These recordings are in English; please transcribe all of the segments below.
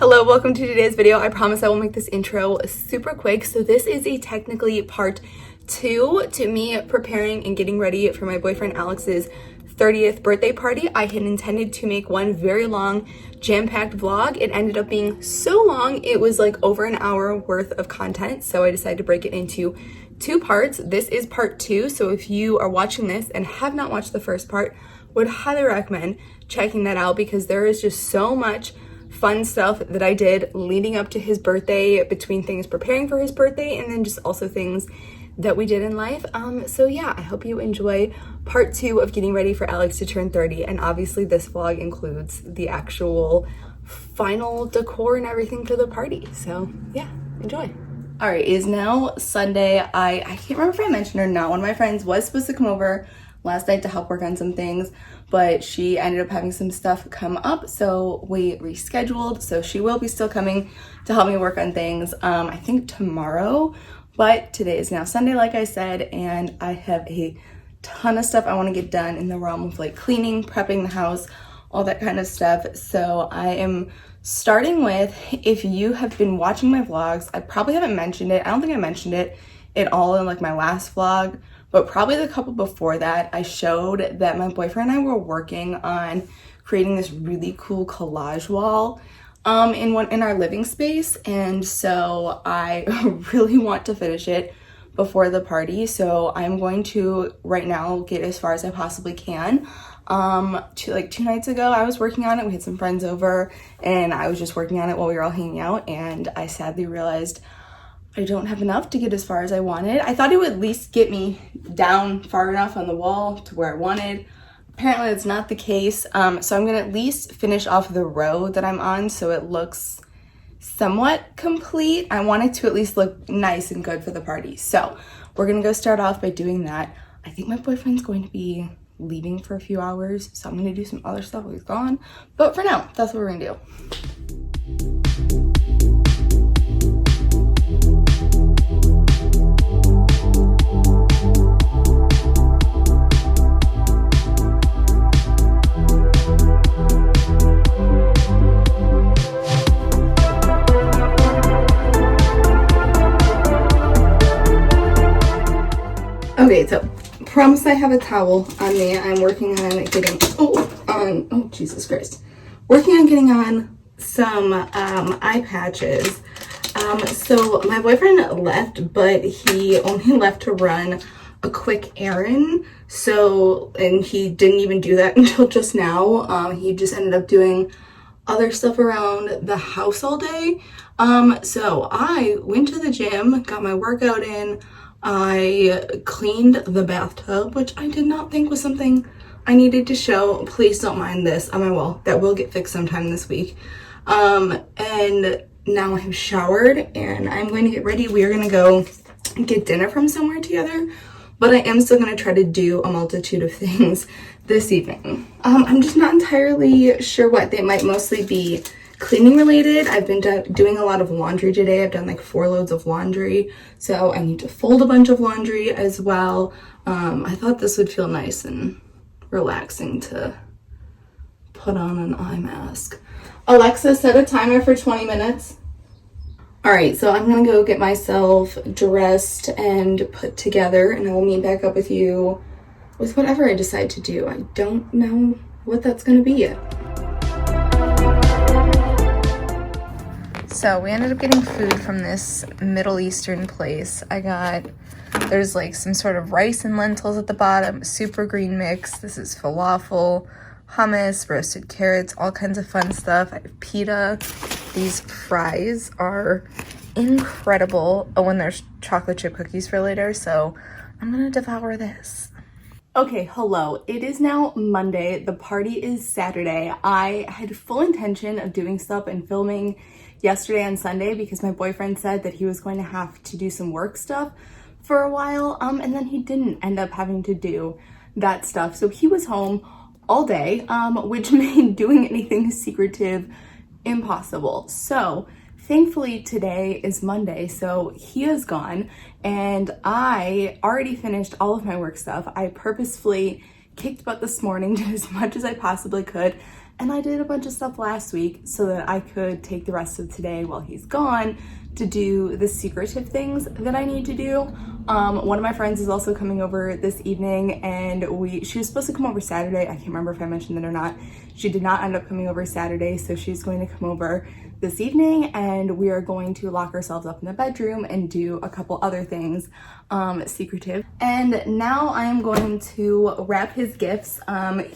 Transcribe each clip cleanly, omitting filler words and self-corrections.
Hello, welcome to today's video. I promise I will make this intro super quick. So this is technically part 2 to me preparing and getting ready for my boyfriend Alex's 30th birthday party. I had intended to make one very long jam-packed vlog. It ended up being so long, it was like over an hour worth of content. So I decided to break it into 2 parts. This is part 2. So if you are watching this and have not watched the first part, would highly recommend checking that out because there is just so much fun stuff that I did leading up to his birthday, between things preparing for his birthday and then just also things that we did in life. So yeah, I hope you enjoy part 2 of getting ready for Alex to turn 30. And obviously this vlog includes the actual final decor and everything for the party. So yeah, enjoy. All right, it is now Sunday. I can't remember if I mentioned or not. One of my friends was supposed to come over last night to help work on some things, but she ended up having some stuff come up, so we rescheduled. So she will be still coming to help me work on things, I think tomorrow, but today is now Sunday, like I said, and I have a ton of stuff I want to get done in the realm of like cleaning, prepping the house, all that kind of stuff. So I am starting with, if you have been watching my vlogs, I probably haven't mentioned it. I don't think I mentioned it at all in like my last vlog, but probably the couple before that, I showed that my boyfriend and I were working on creating this really cool collage wall in our living space. And so I really want to finish it before the party. So I'm going to right now get as far as I possibly can. Like 2 nights ago, I was working on it. We had some friends over and I was just working on it while we were all hanging out. And I sadly realized I don't have enough to get as far as I wanted. I thought it would at least get me down far enough on the wall to where I wanted. Apparently that's not the case. So I'm gonna at least finish off the row that I'm on so it looks somewhat complete. I want it to at least look nice and good for the party. So we're gonna go start off by doing that. I think my boyfriend's going to be leaving for a few hours, so I'm gonna do some other stuff while he's gone. But for now, that's what we're gonna do. Okay, so promise I have a towel on me. I'm working on getting, oh Jesus Christ. Working on getting on some eye patches. So my boyfriend left, but he only left to run a quick errand. So, and he didn't even do that until just now. He just ended up doing other stuff around the house all day. So I went to the gym, got my workout in. I cleaned the bathtub, which I did not think was something I needed to show. Please don't mind this on my wall. That will get fixed sometime this week. And now I'm showered and I'm going to get ready. We are going to go get dinner from somewhere together, but I am still going to try to do a multitude of things this evening. I'm just not entirely sure what. They might mostly be cleaning related. I've been doing a lot of laundry today. I've done like 4 loads of laundry, so I need to fold a bunch of laundry as well. I thought this would feel nice and relaxing to put on an eye mask. Alexa, set a timer for 20 minutes. All right, so I'm gonna go get myself dressed and put together, and I will meet back up with you with whatever I decide to do. I don't know what that's gonna be yet. So we ended up getting food from this Middle Eastern place. There's like some sort of rice and lentils at the bottom, super green mix. This is falafel, hummus, roasted carrots, all kinds of fun stuff. I have pita. These fries are incredible. Oh, and there's chocolate chip cookies for later, so I'm gonna devour this. Okay, hello. It is now Monday. The party is Saturday. I had full intention of doing stuff and filming yesterday and Sunday because my boyfriend said that he was going to have to do some work stuff for a while, and then he didn't end up having to do that stuff. So he was home all day, which made doing anything secretive impossible. So thankfully today is Monday, so he is gone and I already finished all of my work stuff. I purposefully kicked butt this morning, did as much as I possibly could, And I did a bunch of stuff last week so that I could take the rest of today while he's gone to do the secretive things that I need to do. One of my friends is also coming over this evening, and she was supposed to come over Saturday. I can't remember if I mentioned that or not. She did not end up coming over Saturday, so she's going to come over this evening, and we are going to lock ourselves up in the bedroom and do a couple other things secretive. And now I am going to wrap his gifts.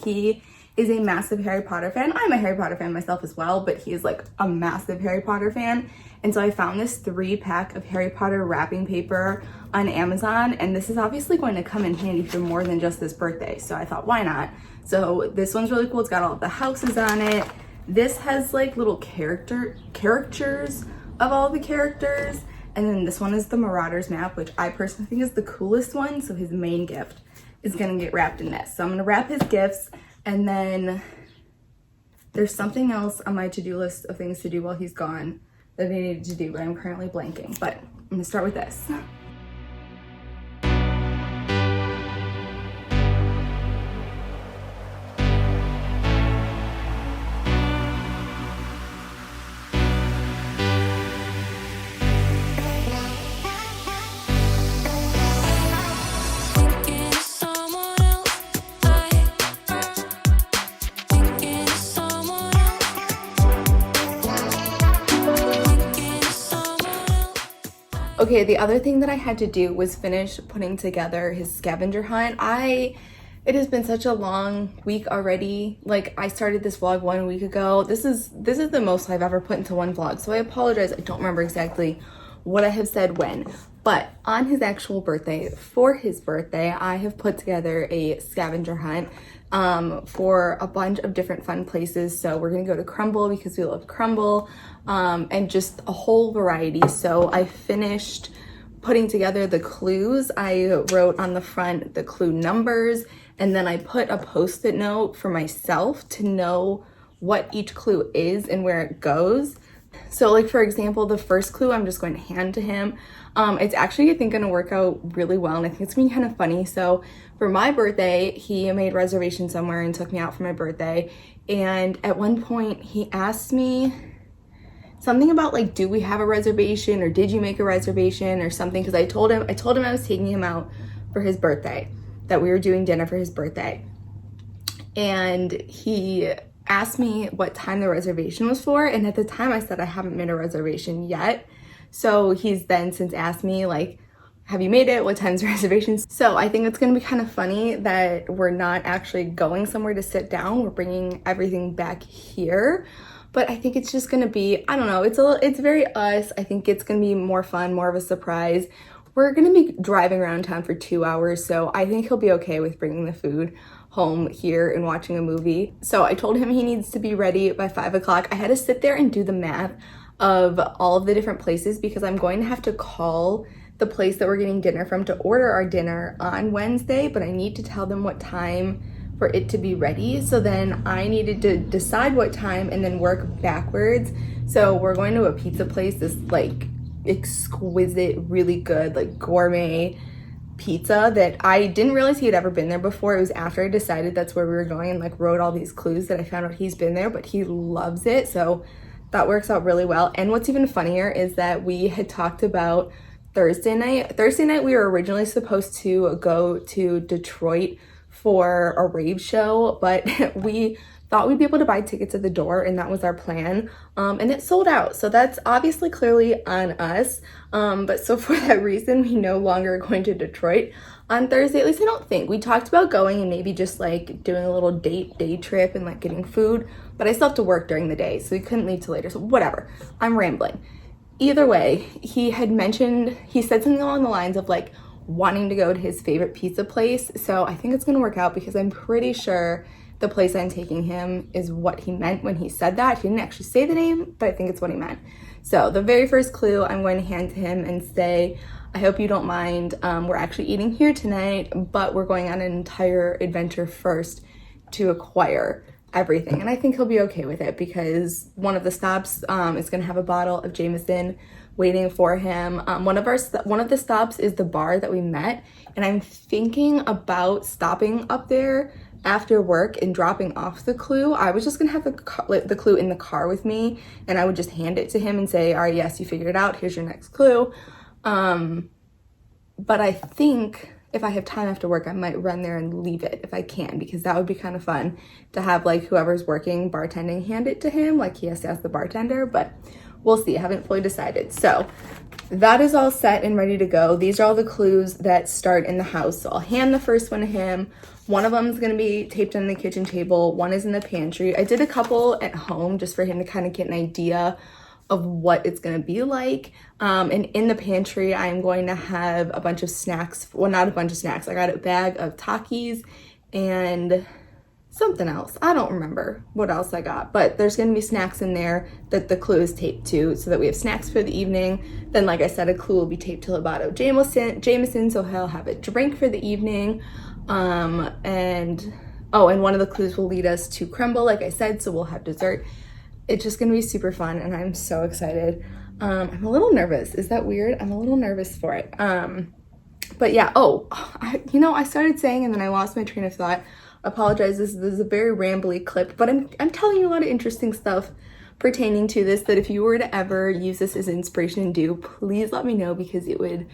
He is a massive Harry Potter fan. I'm a Harry Potter fan myself as well, but he is like a massive Harry Potter fan. And so I found this 3-pack of Harry Potter wrapping paper on Amazon, and this is obviously going to come in handy for more than just this birthday. So I thought, why not? So this one's really cool. It's got all of the houses on it. This has like little characters of all the characters. And then this one is the Marauders map, which I personally think is the coolest one. So his main gift is gonna get wrapped in this. So I'm gonna wrap his gifts, and then there's something else on my to-do list of things to do while he's gone that I needed to do, but I'm currently blanking. But I'm gonna start with this. Okay, the other thing that I had to do was finish putting together his scavenger hunt. It has been such a long week already. Like, I started this vlog 1 week ago. This is the most I've ever put into one vlog, so I apologize. I don't remember exactly what I have said when, but on his actual birthday, for his birthday, I have put together a scavenger hunt for a bunch of different fun places. So we're gonna go to Crumble because we love Crumble, and just a whole variety. So I finished putting together the clues. I wrote on the front the clue numbers, and then I put a post-it note for myself to know what each clue is and where it goes. So like, for example, the first clue I'm just going to hand to him. It's actually, I think, gonna work out really well, and I think it's gonna be kind of funny. So for my birthday, he made reservations somewhere and took me out for my birthday. And at one point he asked me something about like, do we have a reservation, or did you make a reservation or something? Because I told him I was taking him out for his birthday, that we were doing dinner for his birthday. And he asked me what time the reservation was for, and at the time I said I haven't made a reservation yet. So he's then since asked me like, have you made it? What time's the reservation? So I think it's gonna be kind of funny that we're not actually going somewhere to sit down. We're bringing everything back here. But I think it's just gonna be, I don't know, it's very us. I think it's gonna be more fun, more of a surprise. We're gonna be driving around town for 2 hours, so I think he'll be okay with bringing the food home here and watching a movie. So I told him he needs to be ready by 5 o'clock. I had to sit there and do the math of all of the different places, because I'm going to have to call the place that we're getting dinner from to order our dinner on Wednesday, but I need to tell them what time for it to be ready. So then I needed to decide what time and then work backwards. So we're going to a pizza place, this like exquisite, really good, like gourmet pizza that I didn't realize he had ever been there before. It was after I decided that's where we were going and like wrote all these clues that I found out he's been there, but he loves it. So that works out really well. And what's even funnier is that we had talked about Thursday night. Thursday night we were originally supposed to go to Detroit for a rave show, but we thought we'd be able to buy tickets at the door, and that was our plan, and it sold out. So that's obviously clearly on us, but so for that reason we no longer are going to Detroit on Thursday. At least I don't think. We talked about going and maybe just like doing a little day trip and like getting food, but I still have to work during the day, so we couldn't leave till later. So whatever, I'm rambling. Either way, he said something along the lines of like wanting to go to his favorite pizza place. So I think it's gonna work out, because I'm pretty sure the place I'm taking him is what he meant when he said that. He didn't actually say the name, but I think it's what he meant. So the very first clue I'm going to hand to him and say, I hope you don't mind, we're actually eating here tonight, but we're going on an entire adventure first to acquire everything. And I think he'll be okay with it, because one of the stops is gonna have a bottle of Jameson waiting for him. One of the stops is the bar that we met, and I'm thinking about stopping up there after work and dropping off the clue, I was just gonna have the clue in the car with me, and I would just hand it to him and say, all right, yes, you figured it out, here's your next clue. But I think if I have time after work, I might run there and leave it if I can, because that would be kind of fun to have like whoever's working bartending hand it to him, like he has to ask the bartender, but we'll see. I haven't fully decided. So that is all set and ready to go. These are all the clues that start in the house. So I'll hand the first one to him. One of them is going to be taped on the kitchen table. One is in the pantry. I did a couple at home just for him to kind of get an idea of what it's going to be like. And in the pantry, I'm going to have a bunch of snacks. Well, not a bunch of snacks. I got a bag of Takis and something else. I don't remember what else I got, but there's going to be snacks in there that the clue is taped to, so that we have snacks for the evening. Then, like I said, a clue will be taped to Lovato Jameson, so he'll have a drink for the evening. And one of the clues will lead us to crumble, like I said, so we'll have dessert. It's just gonna be super fun, and I'm so excited. I'm a little nervous. Is that weird? I'm a little nervous for it. But yeah, I started saying and then I lost my train of thought. Apologize, this is a very rambly clip, but I'm telling you a lot of interesting stuff pertaining to this, that if you were to ever use this as inspiration and do, please let me know, because it would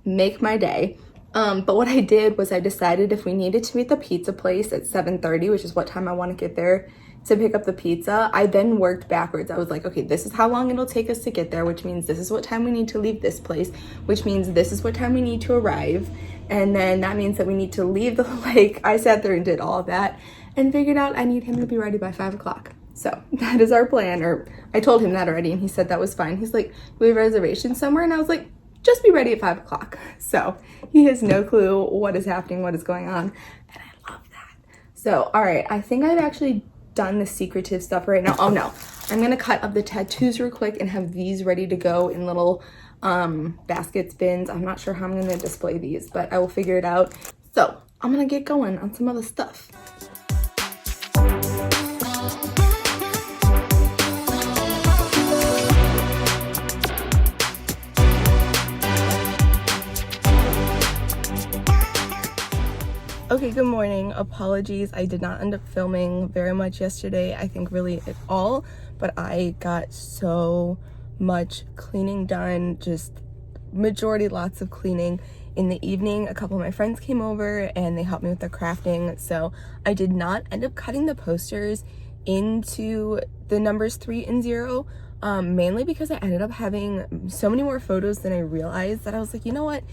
make my day. But what I did was I decided if we needed to meet the pizza place at 7:30, which is what time I want to get there to pick up the pizza, I then worked backwards. I was like, okay, this is how long it'll take us to get there, which means this is what time we need to leave this place, which means this is what time we need to arrive. And then that means that we need to leave the lake. I sat there and did all of that and figured out I need him to be ready by 5 o'clock. So that is our plan, or I told him that already and he said that was fine. He's like, we have reservations somewhere? And I was like, just be ready at 5 o'clock. So he has no clue what is happening, what is going on. And I love that. So, all right, I think I've actually done the secretive stuff right now. Oh no, I'm gonna cut up the tattoos real quick and have these ready to go in little baskets, bins. I'm not sure how I'm gonna display these, but I will figure it out. So I'm gonna get going on some other stuff. Okay, good morning. Apologies, I did not end up filming very much yesterday, I think really at all, but I got so much cleaning done, just majority lots of cleaning. In the evening, a couple of my friends came over and they helped me with the crafting, so I did not end up cutting the posters into the numbers 3 and 0, mainly because I ended up having so many more photos than I realized, that I was like, you know what?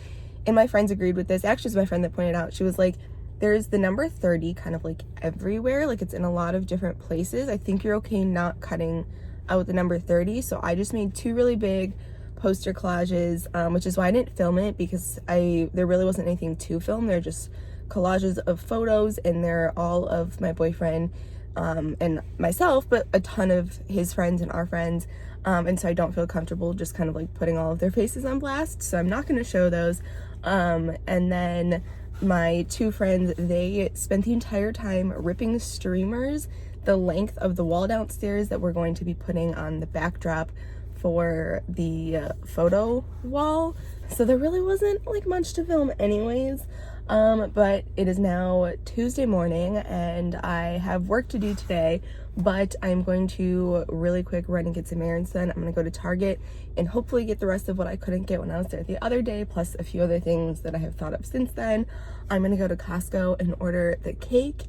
And my friends agreed with this. Actually, it was my friend that pointed out. She was like, there's the number 30 kind of like everywhere, like it's in a lot of different places. I think you're okay not cutting out the number 30. So I just made 2 really big poster collages, which is why I didn't film it, because there really wasn't anything to film. They're just collages of photos, and they're all of my boyfriend and myself, but a ton of his friends and our friends. And so I don't feel comfortable just kind of like putting all of their faces on blast. So I'm not going to show those. And then my 2 friends, they spent the entire time ripping streamers the length of the wall downstairs that we're going to be putting on the backdrop for the photo wall. So there really wasn't like much to film anyways, but it is now Tuesday morning and I have work to do today, but I'm going to really quick run and get some errands done. I'm going to go to Target and hopefully get the rest of what I couldn't get when I was there the other day, plus a few other things that I have thought of since then. I'm going to go to Costco and order the cake,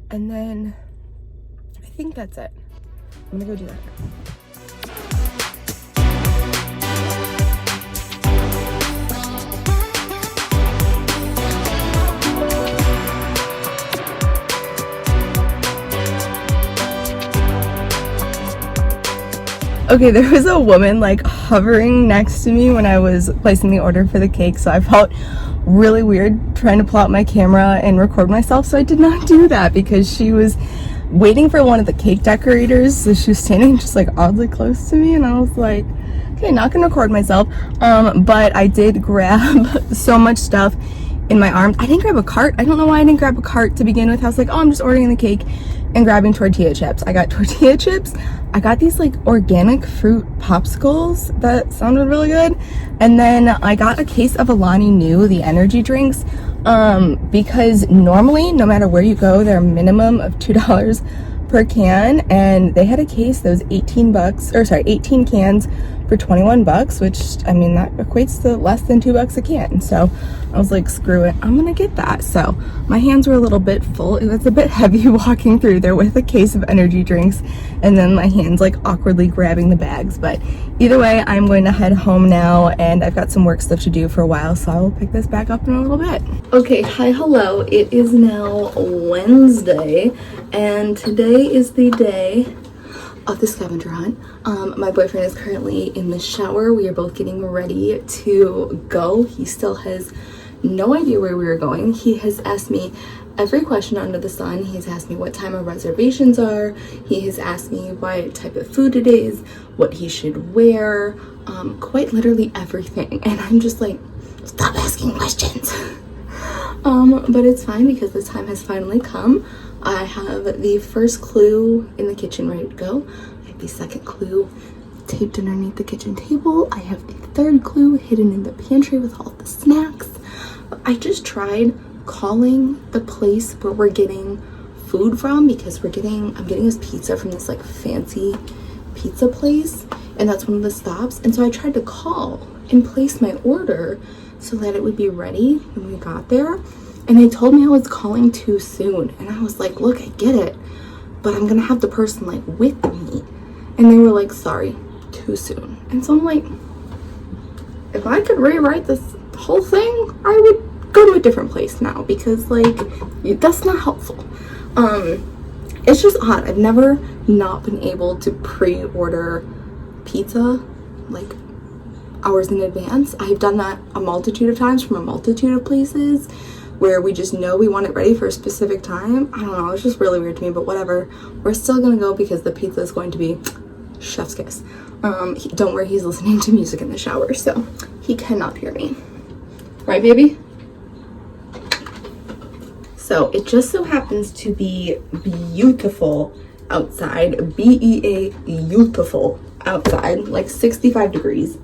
and then I think that's it. I'm going to go do that now. Okay, there was a woman like hovering next to me when I was placing the order for the cake, so I felt really weird trying to pull out my camera and record myself, so I did not do that because she was waiting for one of the cake decorators, so she was standing just like oddly close to me, and I was like, okay, not gonna record myself. But I did grab so much stuff in my arms. I didn't grab a cart. I don't know why I didn't grab a cart to begin with. I was like, oh, I'm just ordering the cake and grabbing tortilla chips. I got tortilla chips. I got these like organic fruit popsicles that sounded really good. And then I got a case of Alani Nu, the energy drinks. because normally no matter where you go, they're a minimum of $2 per can, and they had a case that was 18 bucks, or sorry, 18 cans for 21 bucks, which I mean that equates to less than $2 a can. So I was like, screw it, I'm gonna get that. So my hands were a little bit full. It was a bit heavy walking through there with a case of energy drinks and then my hands like awkwardly grabbing the bags. But either way, I'm going to head home now, and I've got some work stuff to do for a while, so I will pick this back up in a little bit. Okay, hi, hello. It is now Wednesday, and today is the day of the scavenger hunt. My boyfriend is currently in the shower. We are both getting ready to go. He still has no idea where we are going. He has asked me every question under the sun. He's asked me what time our reservations are. He has asked me what type of food it is, what he should wear, quite literally everything. And I'm just like, stop asking questions. But it's fine because the time has finally come. I have the first clue in the kitchen ready to go. I have the second clue taped underneath the kitchen table. I have the third clue hidden in the pantry with all the snacks. I just tried calling the place where we're getting food from because I'm getting us pizza from this like fancy pizza place, and that's one of the stops. And so I tried to call and place my order so that it would be ready when we got there. And they told me I was calling too soon. And I was like, look, I get it, but I'm gonna have the person like with me. And they were like, sorry, too soon. And so I'm like, if I could rewrite this whole thing, I would go to a different place now, because like, that's not helpful. It's just odd. I've never not been able to pre-order pizza like hours in advance. I've done that a multitude of times from a multitude of places where we just know we want it ready for a specific time. I don't know, it's just really weird to me, but whatever. We're still gonna go because the pizza is going to be chef's kiss. Don't worry, he's listening to music in the shower, so he cannot hear me. Right, baby? So it just so happens to be beautiful outside, B-E-A, beautiful outside, like 65 degrees.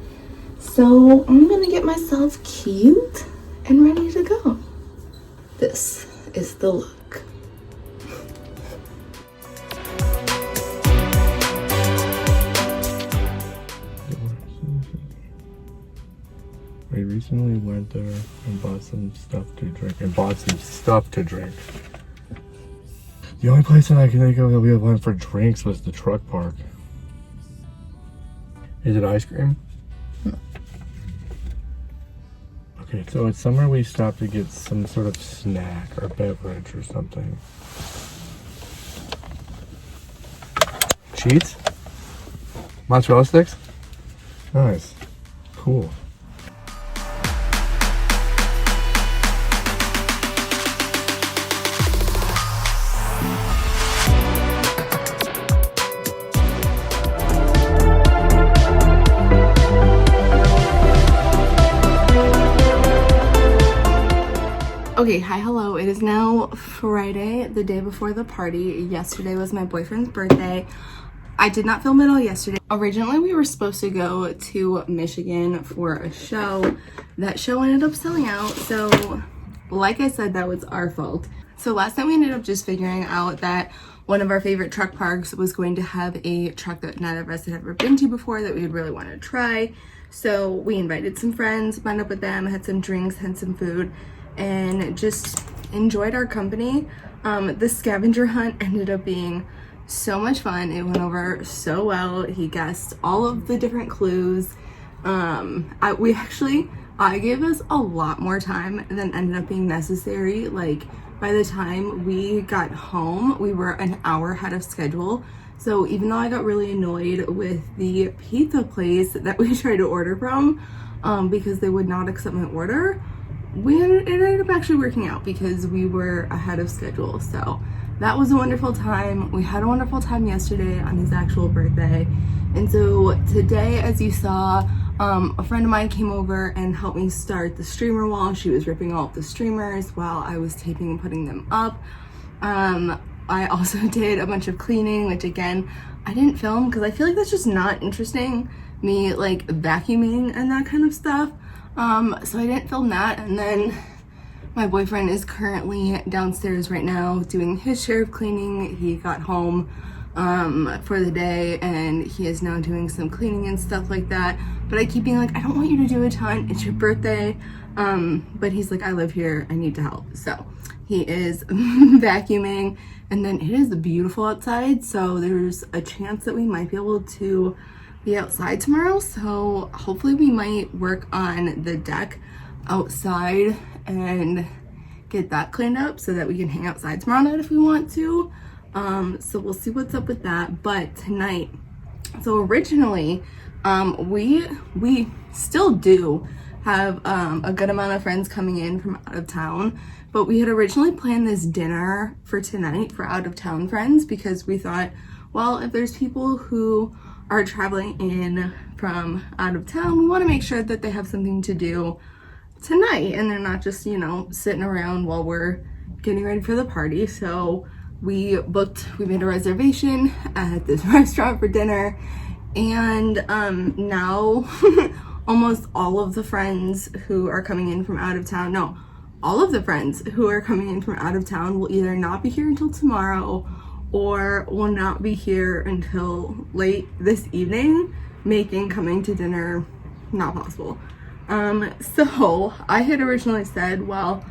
So I'm gonna get myself cute and ready to go. This is the look. We recently went there and bought some stuff to drink. The only place that I can think of that we went for drinks was the truck park. Is it ice cream? No. Okay, so it's somewhere we stopped to get some sort of snack or beverage or something. Cheats? Mozzarella sticks? Nice. Cool. Okay, hi, hello. It is now Friday, the day before the party. Yesterday was my boyfriend's birthday. I did not film it all yesterday. Originally, we were supposed to go to Michigan for a show. That show ended up selling out, so like I said, that was our fault. So last night we ended up just figuring out that one of our favorite truck parks was going to have a truck that neither of us had ever been to before that we would really want to try. So we invited some friends, met up with them, had some drinks, had some food, and just enjoyed our company. The scavenger hunt ended up being so much fun. It went over so well. He guessed all of the different clues. I gave us a lot more time than ended up being necessary. Like, by the time we got home, we were an hour ahead of schedule. So even though I got really annoyed with the pizza place that we tried to order from, because they would not accept my order, it ended up actually working out because we were ahead of schedule. So that was a wonderful time. We had a wonderful time yesterday on his actual birthday. And so today, as you saw, a friend of mine came over and helped me start the streamer wall. She was ripping off the streamers while I was taping and putting them up. I also did a bunch of cleaning, which again, I didn't film because I feel like that's just not interesting, me like vacuuming and that kind of stuff. So I didn't film that. And then My boyfriend is currently downstairs right now doing his share of cleaning. He got home for the day and he is now doing some cleaning and stuff like that. But I keep being like, I don't want you to do a ton. It's your birthday. But he's like, I live here. I need to help. So he is vacuuming, and then it is beautiful outside. So there's a chance that we might be able to be outside tomorrow. So hopefully we might work on the deck outside and get that cleaned up so that we can hang outside tomorrow night if we want to. So we'll see what's up with that. But tonight, so originally, we still do have a good amount of friends coming in from out of town, but we had originally planned this dinner for tonight for out of town friends because we thought, well, if there's people who are traveling in from out of town, we want to make sure that they have something to do tonight and they're not just, you know, sitting around while we're getting ready for the party. So we made a reservation at this restaurant for dinner, and now almost all of the friends who are coming in from out of town, all of the friends who are coming in from out of town will either not be here until tomorrow or will not be here until late this evening, making coming to dinner not possible. So I had originally said, well,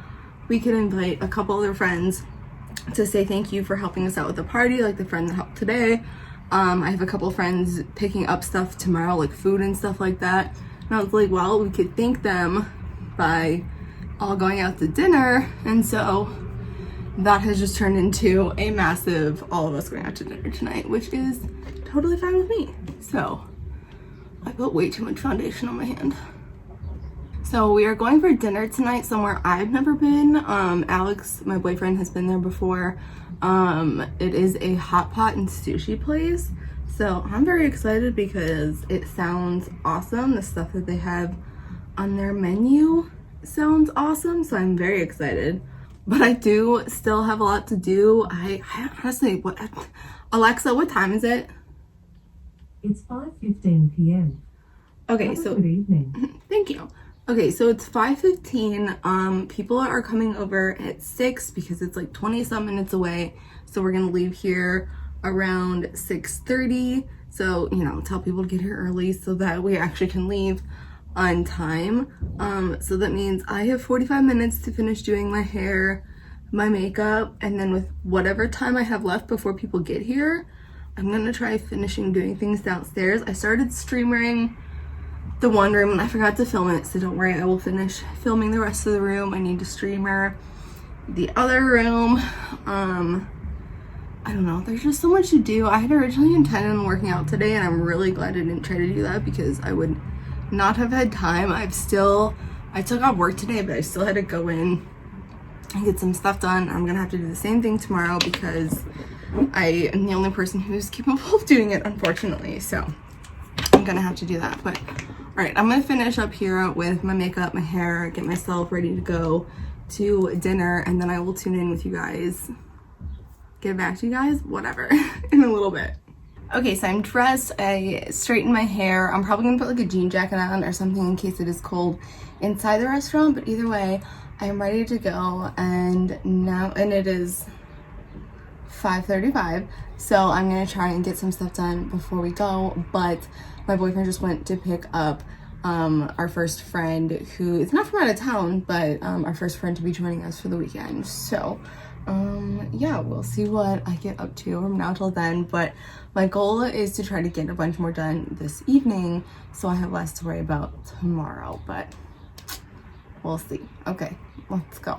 we could invite a couple other friends to say thank you for helping us out with the party, like the friend that helped today. I have a couple friends picking up stuff tomorrow, like food and stuff like that. And I was like, well, we could thank them by all going out to dinner. And so that has just turned into a massive, all of us going out to dinner tonight, which is totally fine with me. So I put way too much foundation on my hand. So we are going for dinner tonight somewhere I've never been. Alex, my boyfriend, has been there before. It is a hot pot and sushi place. So I'm very excited because it sounds awesome. The stuff that they have on their menu sounds awesome. So I'm very excited. But I do still have a lot to do. I honestly, Alexa, what time is it? It's 5:15 p.m. Okay, so good evening. Thank you. Okay, so it's 5:15. People are coming over at 6 because it's like 20-some minutes away. So we're gonna leave here around 6:30. So, you know, tell people to get here early so that we actually can leave on time. So that means I have 45 minutes to finish doing my hair, my makeup, and then with whatever time I have left before people get here, I'm gonna try finishing doing things downstairs. I started streamering the one room and I forgot to film it, so don't worry, I will finish filming the rest of the room. I need to streamer the other room. I don't know, there's just so much to do. I had originally intended on working out today and I'm really glad I didn't try to do that because I would not have had time. I took off work today, but I still had to go in and get some stuff done. I'm gonna have to do the same thing tomorrow because I am the only person who's capable of doing it, unfortunately. So I'm gonna have to do that. But all right, I'm gonna finish up here with my makeup, my hair, get myself ready to go to dinner, and then I will tune in with you guys, get back to you guys, whatever, in a little bit. Okay, so I'm dressed, I straightened my hair. I'm probably gonna put like a jean jacket on or something in case it is cold inside the restaurant, but either way, I am ready to go. And it is 5:35, so I'm gonna try and get some stuff done before we go. But my boyfriend just went to pick up our first friend who is not from out of town, but our first friend to be joining us for the weekend. So yeah, we'll see what I get up to from now till then. But my goal is to try to get a bunch more done this evening so I have less to worry about tomorrow, but we'll see. Okay, let's go.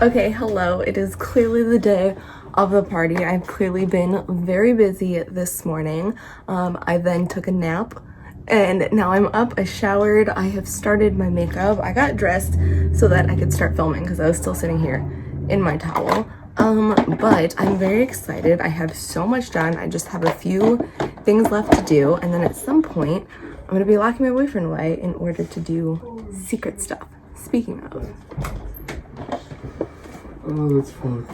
Okay, hello. It is clearly the day of the party. I've clearly been very busy this morning. I then took a nap and now I'm up. I showered. I have started my makeup. I got dressed so that I could start filming because I was still sitting here in my towel. But I'm very excited. I have so much done. I just have a few things left to do, and then at some point I'm gonna be locking my boyfriend away in order to do secret stuff. Speaking of, Oh, that's fun.